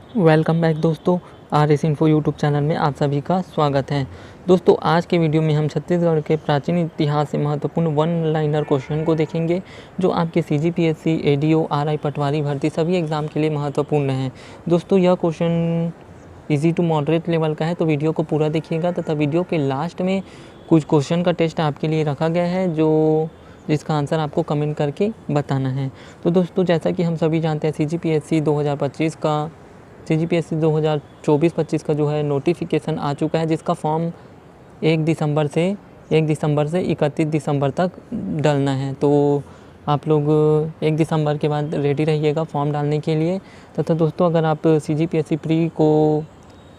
Welcome back दोस्तों। R S info YouTube channel में आप सभी का स्वागत है। दोस्तों आज के वीडियो में हम छत्तीसगढ़ के प्राचीन इतिहास से महत्वपूर्ण वन लाइनर क्वेश्चन को देखेंगे जो आपके सीजीपीएससी, एडीओ, आरआई, पटवारी भर्ती सभी एग्ज़ाम के लिए महत्वपूर्ण है। दोस्तों यह question easy to moderate level का है, तो वीडियो को पूरा देखिएगा तथा वीडियो के लास्ट में कुछ क्वेश्चन का टेस्ट आपके लिए रखा गया है जिसका आंसर आपको कमेंट करके बताना है। तो दोस्तों जैसा कि हम सभी जानते हैं सीजीपीएससी 2024-25 का जो है नोटिफिकेशन आ चुका है, जिसका फॉर्म 1 दिसंबर से 31 दिसंबर तक डालना है। तो आप लोग 1 दिसंबर के बाद रेडी रहिएगा फॉर्म डालने के लिए। तथा दोस्तों अगर आप सीजीपीएससी प्री को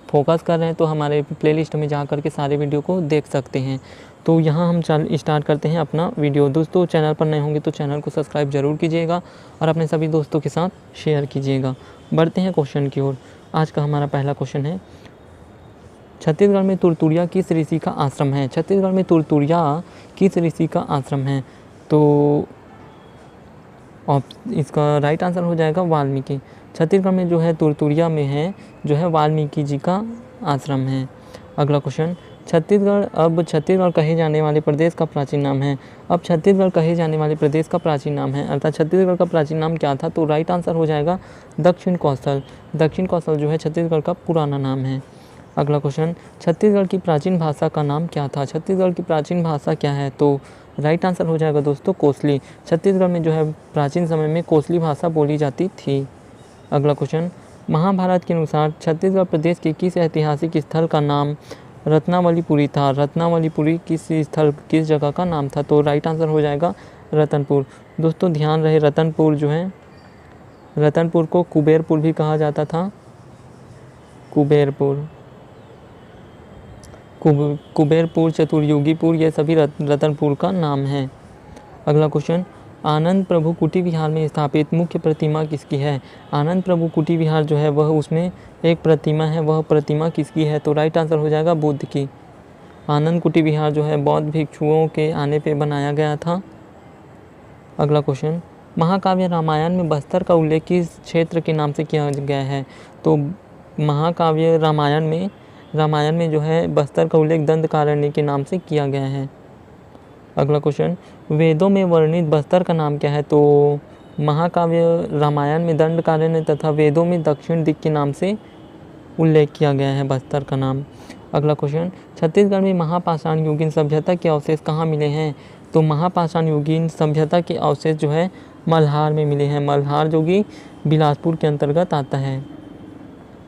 फोकस कर रहे हैं तो हमारे प्लेलिस्ट में जा कर के सारे वीडियो को देख सकते हैं। तो यहाँ हम स्टार्ट करते हैं अपना वीडियो। दोस्तों चैनल पर नए होंगे तो चैनल को सब्सक्राइब जरूर कीजिएगा और अपने सभी दोस्तों के साथ शेयर कीजिएगा। बढ़ते हैं क्वेश्चन की ओर। आज का हमारा पहला क्वेश्चन है, छत्तीसगढ़ में तुरतुरिया किस ऋषि का आश्रम है? छत्तीसगढ़ में तुरतुरिया किस ऋषि का आश्रम है? तो इसका राइट आंसर हो जाएगा वाल्मीकि। छत्तीसगढ़ में जो है तुरतुरिया में है जो है वाल्मीकि जी का आश्रम है। अगला क्वेश्चन, छत्तीसगढ़ कहे जाने वाले प्रदेश का प्राचीन नाम है। अब छत्तीसगढ़ कहे जाने वाले प्रदेश का प्राचीन नाम है, अर्थात छत्तीसगढ़ का प्राचीन नाम क्या था? तो राइट आंसर हो जाएगा दक्षिण कौशल। दक्षिण कौशल जो है छत्तीसगढ़ का पुराना नाम है। अगला क्वेश्चन, छत्तीसगढ़ की प्राचीन भाषा का नाम क्या था? छत्तीसगढ़ की प्राचीन भाषा क्या है? तो राइट आंसर हो जाएगा दोस्तों कोसली। छत्तीसगढ़ में जो है प्राचीन समय में कोसली भाषा बोली जाती थी। अगला क्वेश्चन, महाभारत के अनुसार छत्तीसगढ़ प्रदेश के किस ऐतिहासिक स्थल का नाम रत्नावलीपुरी था? रत्नावलीपुरी किस जगह का नाम था? तो राइट आंसर हो जाएगा रतनपुर। दोस्तों ध्यान रहे रतनपुर जो है, रतनपुर को कुबेरपुर भी कहा जाता था। कुबेरपुर, चतुर्युगीपुर ये सभी रतनपुर का नाम है। अगला क्वेश्चन, आनंद प्रभु कुटी विहार में स्थापित मुख्य प्रतिमा किसकी है? आनंद प्रभु कुटी विहार जो है वह उसमें एक प्रतिमा है, वह प्रतिमा किसकी है? तो राइट आंसर हो जाएगा बुद्ध की। आनंद कुटी विहार जो है बौद्ध भिक्षुओं के आने पे बनाया गया था। अगला क्वेश्चन, महाकाव्य रामायण में बस्तर का उल्लेख किस क्षेत्र के नाम से किया गया है? तो महाकाव्य रामायण में जो है बस्तर का उल्लेख दंडकारण्य के नाम से किया गया है। अगला क्वेश्चन, वेदों में वर्णित बस्तर का नाम क्या है? तो महाकाव्य रामायण में दंडकारण्य तथा वेदों में दक्षिण दिक् के नाम से उल्लेख किया गया है बस्तर का नाम। अगला क्वेश्चन, छत्तीसगढ़ में महापाषाण युगीन सभ्यता के अवशेष कहाँ मिले हैं? तो महापाषाण युगीन सभ्यता के अवशेष जो है मल्हार में मिले हैं। मल्हार जो कि बिलासपुर के अंतर्गत आता है।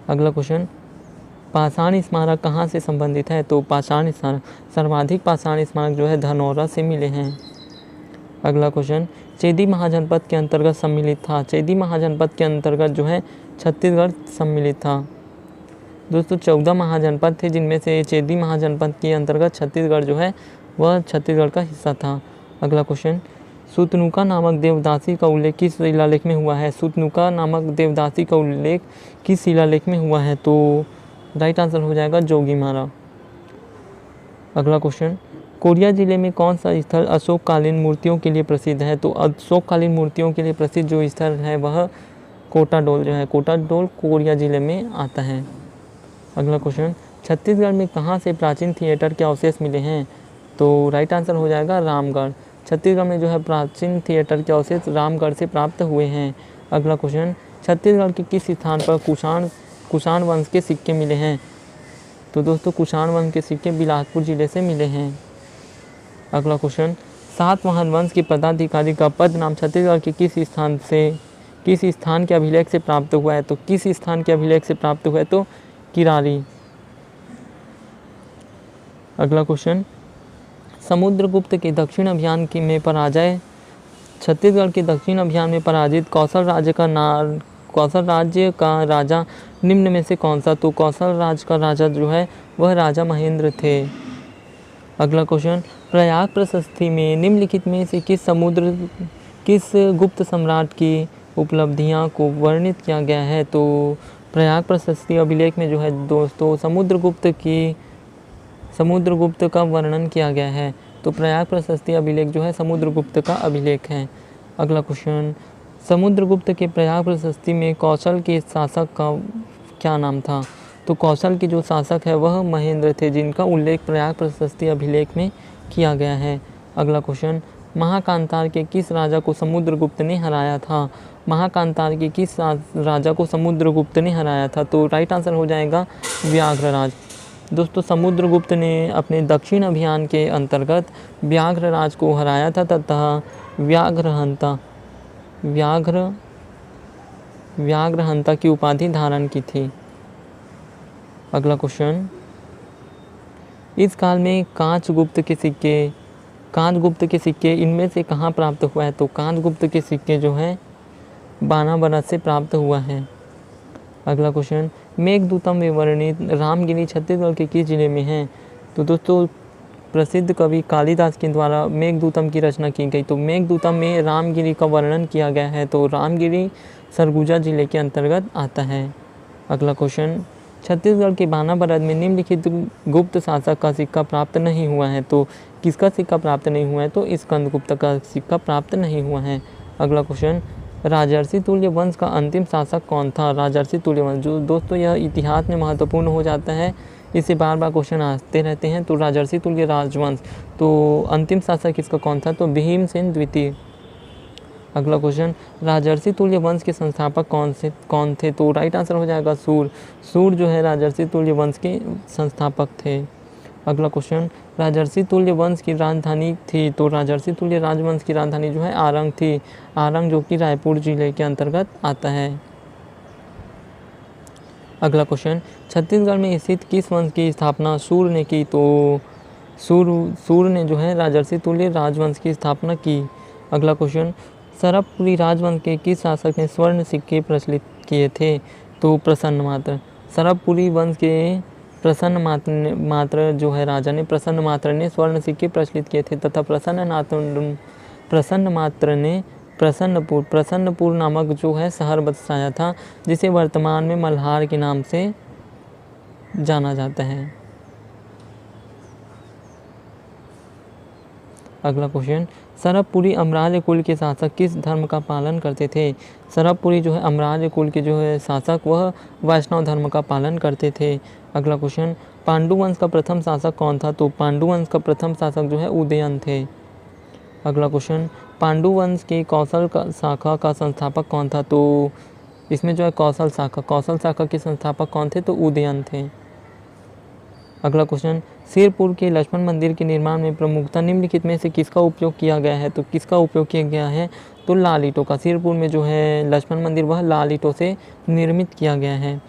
अगला क्वेश्चन, पाषाण स्मारक कहाँ से संबंधित है? तो पाषाण स्मारक सर्वाधिक पाषाण स्मारक जो है धनौरा से मिले हैं। अगला क्वेश्चन, चेदी महाजनपद के अंतर्गत सम्मिलित था। चेदी महाजनपद के अंतर्गत जो है छत्तीसगढ़ सम्मिलित था। दोस्तों 14 महाजनपद थे जिनमें से चेदी महाजनपद के अंतर्गत छत्तीसगढ़ जो है वह छत्तीसगढ़ का हिस्सा था। अगला क्वेश्चन, सुतनुका नामक देवदासी का उल्लेख किस शिलालेख में हुआ है? सुतनुका नामक देवदासी का उल्लेख किस शिलालेख में हुआ है? तो राइट आंसर हो जाएगा जोगीमारा। अगला क्वेश्चन, कोरिया जिले में कौन सा स्थल अशोककालीन मूर्तियों के लिए प्रसिद्ध है? तो अशोककालीन मूर्तियों के लिए प्रसिद्ध जो स्थल है वह कोटाडोल जो है, कोटाडोल कोरिया जिले में आता है। अगला क्वेश्चन, छत्तीसगढ़ में कहाँ से प्राचीन थिएटर के अवशेष मिले हैं? तो राइट आंसर हो जाएगा रामगढ़। छत्तीसगढ़ में जो है प्राचीन थिएटर के अवशेष रामगढ़ से प्राप्त हुए हैं। अगला क्वेश्चन, छत्तीसगढ़ के किस स्थान पर कुषाण वंश के सिक्के मिले हैं? तो दोस्तों कुषाण वंश के सिक्के बिलासपुर जिले से मिले हैं। अगला क्वेश्चन, सातवाहन वंश के पदाधिकारी का पद नाम छत्तीसगढ़ के किस स्थान के अभिलेख से प्राप्त हुआ है? तो किस स्थान के अभिलेख से प्राप्त हुआ है? तो किरारी। अगला क्वेश्चन, समुद्रगुप्त के दक्षिण अभियान में पराजय छत्तीसगढ़ के दक्षिण अभियान में पराजित कौशल राज्य का राजा निम्न में से कौन सा? तो कौशल राज्य का राजा जो है वह राजा महेंद्र थे। अगला क्वेश्चन, प्रयाग प्रशस्ति में निम्नलिखित में से किस गुप्त सम्राट की उपलब्धियां को वर्णित किया गया है? तो प्रयाग प्रशस्ति अभिलेख में जो है दोस्तों समुद्रगुप्त का वर्णन किया गया है। तो प्रयाग प्रशस्ति अभिलेख जो है समुद्रगुप्त का अभिलेख है। अगला क्वेश्चन, समुद्रगुप्त के प्रयाग प्रशस्ति में कौशल के शासक क्या नाम था? तो कौशल के जो शासक है वह महेंद्र थे, जिनका उल्लेख प्रयाग प्रशस्ति अभिलेख में किया गया है। अगला क्वेश्चन, महाकांतार के किस राजा को समुद्रगुप्त ने हराया था? महाकांतार के किस राजा को समुद्रगुप्त ने हराया था? तो राइट आंसर हो जाएगा व्याघ्रराज। दोस्तों, समुद्रगुप्त ने अपने दक्षिण अभियान के अंतर्गत व्याघ्रराज को हराया था तथा व्याघ्रहंता की उपाधि धारण की थी। अगला क्वेश्चन, इस काल में कांचगुप्त के सिक्के इनमें से कहाँ प्राप्त हुआ है? तो कांचगुप्त के सिक्के जो है बानाबरस से प्राप्त हुआ है। अगला क्वेश्चन, मेघदूतम में वर्णित रामगिरी छत्तीसगढ़ के किस जिले में है? तो दोस्तों, प्रसिद्ध कवि कालिदास के द्वारा मेघदूतम की रचना की गई। तो मेघदूतम में रामगिरी का वर्णन किया गया है। तो रामगिरी सरगुजा जिले के अंतर्गत आता है। अगला क्वेश्चन, छत्तीसगढ़ के बानाबरस में निम्नलिखित गुप्त शासक का सिक्का प्राप्त नहीं हुआ है। तो किसका सिक्का प्राप्त नहीं हुआ है? तो स्कंदगुप्त का सिक्का प्राप्त नहीं हुआ है। अगला क्वेश्चन, राजर्षि तुल्य वंश का अंतिम शासक कौन था? राजर्षि तुल्य वंश, जो दोस्तों यह इतिहास में महत्वपूर्ण हो जाता है, इससे बार बार क्वेश्चन आते रहते हैं। तो राजर्षि तुल्य राजवंश, तो अंतिम शासक इसका कौन था? तो भीमसेन द्वितीय। अगला क्वेश्चन, राजर्षि तुल्य वंश के संस्थापक कौन थे? तो राइट आंसर हो जाएगा सूर जो है राजर्षि तुल्य वंश के संस्थापक थे। अगला क्वेश्चन, राजर्षि तुल्य वंश की राजधानी थी। तो राजर्षि तुल्य राजवंश की राजधानी जो है आरंग थी। आरंग जो कि रायपुर जिले के अंतर्गत आता है। अगला क्वेश्चन, छत्तीसगढ़ में स्थित किस वंश की स्थापना सूर ने की? तो सूर ने जो है राजर्षि तुल्य राजवंश की स्थापना की। अगला क्वेश्चन, सरबपुरी राजवंश के किस शासक ने स्वर्ण सिक्के प्रचलित किए थे? तो प्रसन्नमात्र। सरबपुरी वंश के प्रसन्नमात्र जो है राजा ने स्वर्ण सिक्के प्रचलित किए थे तथा प्रसन्नमात्र ने प्रसन्नपुर नामक जो है शहर बसाया था, जिसे वर्तमान में मल्हार के नाम से जाना जाता है। अगला क्वेश्चन, सरबपुरी अमराज कुल के शासक किस धर्म का पालन करते थे? सरबपुरी जो है अमराज कुल के जो है शासक वह वैष्णव धर्म का पालन करते थे। अगला क्वेश्चन, पांडुवंश का प्रथम शासक कौन था? तो पांडुवंश का प्रथम शासक जो है उदयन थे। अगला क्वेश्चन, पांडुवंश की कौशल शाखा का संस्थापक कौन था? तो इसमें जो है कौशल शाखा के संस्थापक कौन थे? तो उदयन थे। अगला क्वेश्चन, सिरपुर के लक्ष्मण मंदिर के निर्माण में प्रमुखता निम्नलिखित में से किसका उपयोग किया गया है? तो किसका उपयोग किया गया है? तो लाल ईंटों का। सिरपुर में जो है लक्ष्मण मंदिर वह लाल ईंटों से निर्मित किया गया है।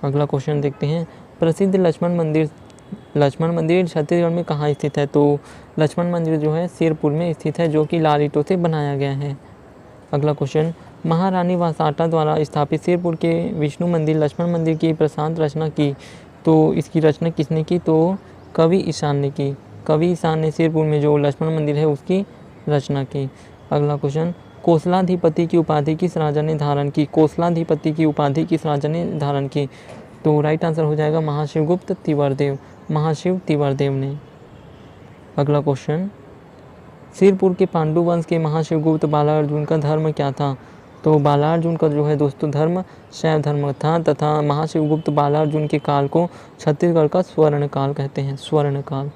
अगला क्वेश्चन देखते हैं, प्रसिद्ध लक्ष्मण मंदिर छत्तीसगढ़ में कहाँ स्थित है? तो लक्ष्मण मंदिर जो है सिरपुर में स्थित है, जो कि लाल ईंटों से बनाया गया है। अगला क्वेश्चन, महारानी वासाटा द्वारा स्थापित सिरपुर के विष्णु मंदिर लक्ष्मण मंदिर की प्रशांत रचना की। तो इसकी रचना किसने की? तो कवि ईशान ने की। कवि ईशान ने सिरपुर में जो लक्ष्मण मंदिर है उसकी रचना की। अगला क्वेश्चन, कोसलाधिपति की उपाधि किस राजा ने धारण की? कोसलाधिपति की उपाधि किस राजा ने धारण की? तो राइट आंसर हो जाएगा महाशिवगुप्त तिवर्देव ने। अगला क्वेश्चन, सिरपुर के पांडु वंश के महाशिवगुप्त बालार्जुन का धर्म क्या था? तो बालार्जुन का जो है दोस्तों धर्म शैव धर्म था तथा महाशिवगुप्त बालार्जुन के काल को छत्तीसगढ़ का स्वर्ण काल कहते हैं। स्वर्ण काल,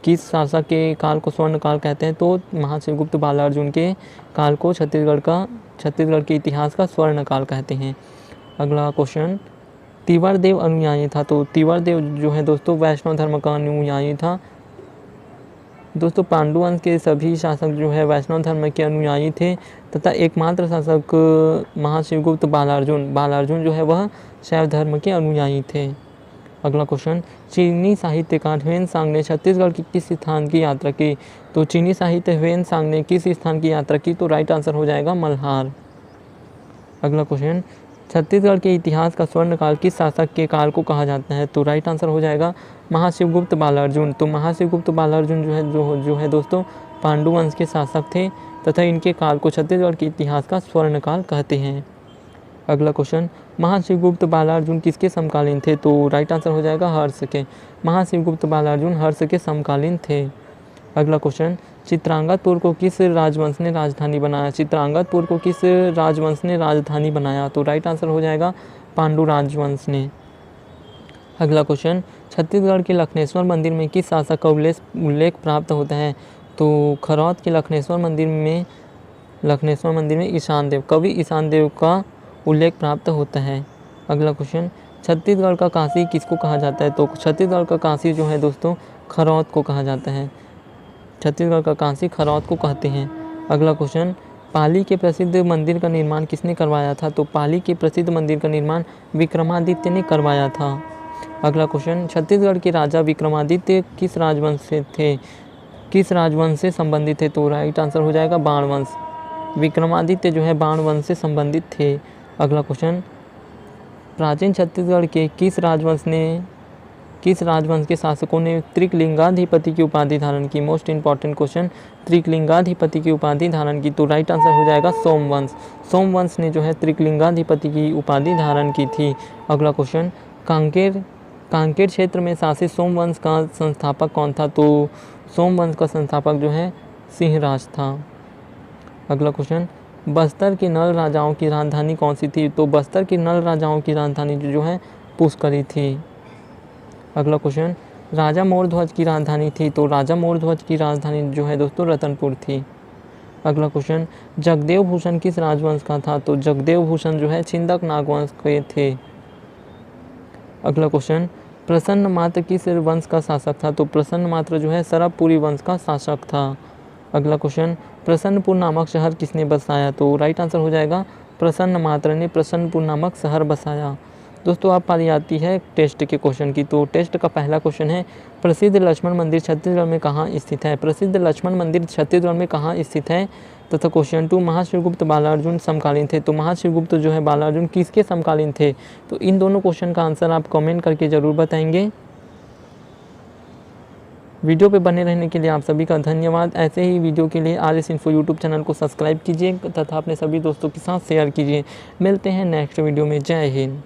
किस शासक के काल को स्वर्ण काल कहते हैं? तो महाशिवगुप्त बालार्जुन के काल को छत्तीसगढ़ के इतिहास का स्वर्ण काल कहते हैं। अगला क्वेश्चन, तिवर्देव अनुयायी था। तो तिवर्देव जो है दोस्तों वैष्णव धर्म का अनुयायी था। दोस्तों, पांडुवंश के सभी शासक जो है वैष्णव धर्म के अनुयायी थे तथा एकमात्र शासक महाशिवगुप्त बालार्जुन जो है वह शैव धर्म के अनुयायी थे। अगला क्वेश्चन, चीनी साहित्यकार ह्वेन-सांग ने छत्तीसगढ़ की किस स्थान की यात्रा की? तो चीनी साहित्य ह्वेन-सांग ने किस स्थान की यात्रा की? तो राइट आंसर हो जाएगा मल्हार। अगला क्वेश्चन, छत्तीसगढ़ के इतिहास का स्वर्णकाल किस शासक के काल को कहा जाता है? तो राइट आंसर हो जाएगा महाशिवगुप्त बालार्जुन। तो महाशिवगुप्त बालार्जुन जो है दोस्तों पांडुवंश के शासक थे तथा इनके काल को छत्तीसगढ़ के इतिहास का स्वर्णकाल कहते हैं। अगला क्वेश्चन, महाशिवगुप्त बालार्जुन किसके समकालीन थे? तो राइट आंसर हो जाएगा हर्ष के। महाशिवगुप्त बालार्जुन हर्ष के समकालीन थे। अगला क्वेश्चन, चित्रांगदपुर को किस राजवंश ने राजधानी बनाया? चित्रांगदपुर को किस राजवंश ने राजधानी बनाया? तो राइट आंसर हो जाएगा पांडु राजवंश ने। अगला क्वेश्चन, छत्तीसगढ़ के लखनेश्वर मंदिर में किस शासक का उल्लेख प्राप्त होता है? तो खरौत के लखनेश्वर मंदिर में ईशान देव, कवि ईशान देव का उल्लेख प्राप्त होता है। अगला क्वेश्चन, छत्तीसगढ़ का काशी किसको कहा जाता है? तो छत्तीसगढ़ का काशी जो है दोस्तों खरौत को कहा जाता है। छत्तीसगढ़ का काशी खरौत को कहते हैं। अगला क्वेश्चन, पाली के प्रसिद्ध मंदिर का निर्माण किसने करवाया था? तो पाली के प्रसिद्ध मंदिर का निर्माण विक्रमादित्य ने करवाया था। अगला क्वेश्चन, छत्तीसगढ़ के राजा विक्रमादित्य किस राजवंश से थे? किस राजवंश से संबंधित थे? तो राइट आंसर हो जाएगा बाण वंश। विक्रमादित्य जो है बाण वंश से संबंधित थे। अगला क्वेश्चन, प्राचीन छत्तीसगढ़ के किस राजवंश के शासकों ने त्रिकलिंगाधिपति की उपाधि धारण की? मोस्ट इंपॉर्टेंट क्वेश्चन, त्रिकलिंगाधिपति की उपाधि धारण की। तो राइट आंसर हो जाएगा सोमवंश। सोमवंश ने जो है त्रिकलिंगाधिपति की उपाधि धारण की थी। अगला क्वेश्चन, कांकेर क्षेत्र में शासित सोमवंश का संस्थापक कौन था? तो सोमवंश का संस्थापक जो है सिंहराज था। अगला क्वेश्चन, बस्तर के नल राजाओं की राजधानी कौन सी थी? तो बस्तर के नल राजाओं की राजधानी जो है पुष्करी थी। अगला क्वेश्चन, राजा मोरध्वज की राजधानी थी? तो राजा मोरध्वज की राजधानी जो है दोस्तों रतनपुर थी। अगला क्वेश्चन, जगदेव भूषण किस राजवंश का था? तो जगदेव भूषण जो है छिंदक नागवंश के थे। अगला क्वेश्चन, प्रसन्न मात्र किस वंश का शासक था? तो प्रसन्न मात्र जो है सरबपुरी वंश का शासक था। अगला क्वेश्चन, प्रसन्नपुर नामक शहर किसने बसाया? तो राइट आंसर हो जाएगा प्रसन्न मात्र ने प्रसन्नपुर नामक शहर बसाया। दोस्तों अब पारी आती है टेस्ट के क्वेश्चन की। तो टेस्ट का पहला क्वेश्चन है, प्रसिद्ध लक्ष्मण मंदिर छत्तीसगढ़ में कहाँ स्थित है? प्रसिद्ध लक्ष्मण मंदिर छत्तीसगढ़ में कहाँ स्थित है? तथा क्वेश्चन 2, महाश्रीगुप्त बालार्जुन समकालीन थे? तो महाश्रीगुप्त जो है बालार्जुन किसके समकालीन थे? तो इन दोनों क्वेश्चन का आंसर आप कमेंट करके ज़रूर बताएंगे। वीडियो पे बने रहने के लिए आप सभी का धन्यवाद। ऐसे ही वीडियो के लिए RS Info यूट्यूब चैनल को सब्सक्राइब कीजिए तथा अपने सभी दोस्तों के साथ शेयर कीजिए। मिलते हैं नेक्स्ट वीडियो में। जय हिंद।